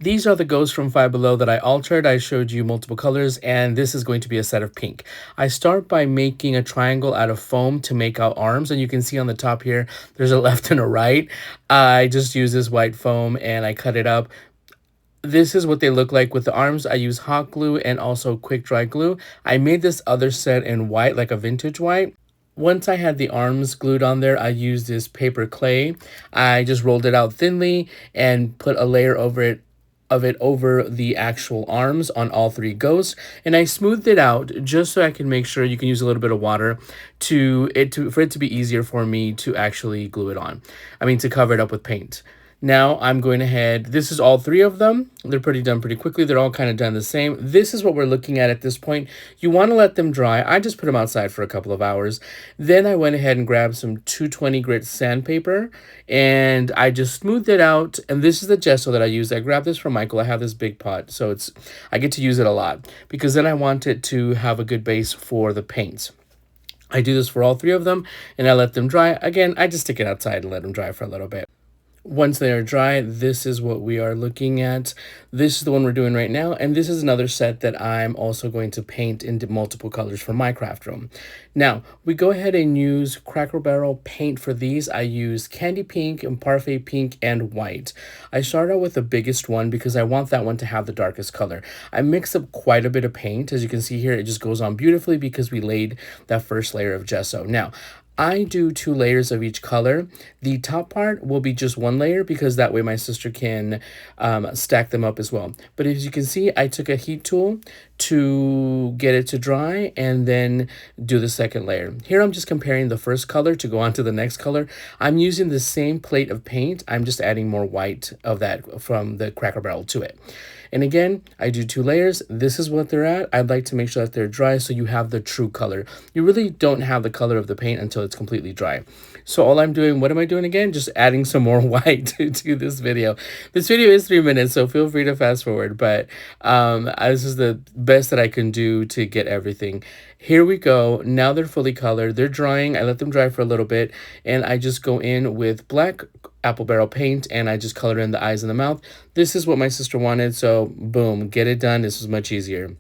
These are the ghosts from Five Below that I altered. I showed you multiple colors, and this is going to be a set of pink. I start by making a triangle out of foam to make out arms, and you can see on the top here, there's a left and a right. I just use this white foam and I cut it up. This is what they look like with the arms. I use hot glue and also quick dry glue. I made this other set in white, like a vintage white. Once I had the arms glued on there, I used this paper clay. I just rolled it out thinly and put a layer over the actual arms on all three ghosts, and I smoothed it out just so I can make sure. You can use a little bit of water for it to be easier for me to actually glue it on. I mean, to cover it up with paint. Now I'm going ahead. This is all three of them. They're pretty done pretty quickly. They're all kind of done the same. This is what we're looking at this point. You want to let them dry. I just put them outside for a couple of hours. Then I went ahead and grabbed some 220 grit sandpaper and I just smoothed it out. And this is the gesso that I used. I grabbed this from Michael. I have this big pot, so I get to use it a lot because then I want it to have a good base for the paints. I do this for all three of them and I let them dry. Again, I just stick it outside and let them dry for a little bit. Once they are dry, this is what we are looking at. This is the one we're doing right now, and this is another set that I'm also going to paint into multiple colors for my craft room. Now, we go ahead and use Cracker Barrel paint for these. I use Candy Pink and Parfait Pink and White. I start out with the biggest one because I want that one to have the darkest color. I mix up quite a bit of paint. As you can see here, it just goes on beautifully because we laid that first layer of gesso. Now, I do 2 layers of each color. The top part will be just 1 layer because that way my sister can stack them up as well. But as you can see, I took a heat tool to get it to dry and then do the second layer. Here I'm just comparing the first color to go on to the next color. I'm using the same plate of paint. I'm just adding more white of that from the Cracker Barrel to it. And again, I do 2 layers. This is what they're at. I'd like to make sure that they're dry so you have the true color. You really don't have the color of the paint until it's completely dry. So all I'm doing, what am I doing again? Just adding some more white to this video. This video is 3 minutes, so feel free to fast forward. But this is the best that I can do to get everything. Here we go. Now they're fully colored. They're drying. I let them dry for a little bit. And I just go in with black apple barrel paint and I just color in the eyes and the mouth. This is what my sister wanted, so boom, get it done. This was much easier.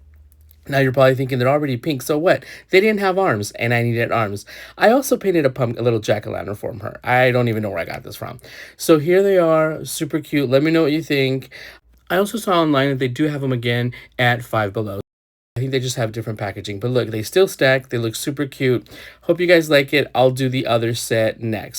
Now you're probably thinking they're already pink, so what? They didn't have arms, and I needed arms. I also painted a little jack-o'-lantern for her. I don't even know where I got this from. So here they are, super cute. Let me know what you think. I also saw online that they do have them again at Five Below. I think they just have different packaging, but look, they still stack. They look super cute. Hope you guys like it. I'll do the other set next.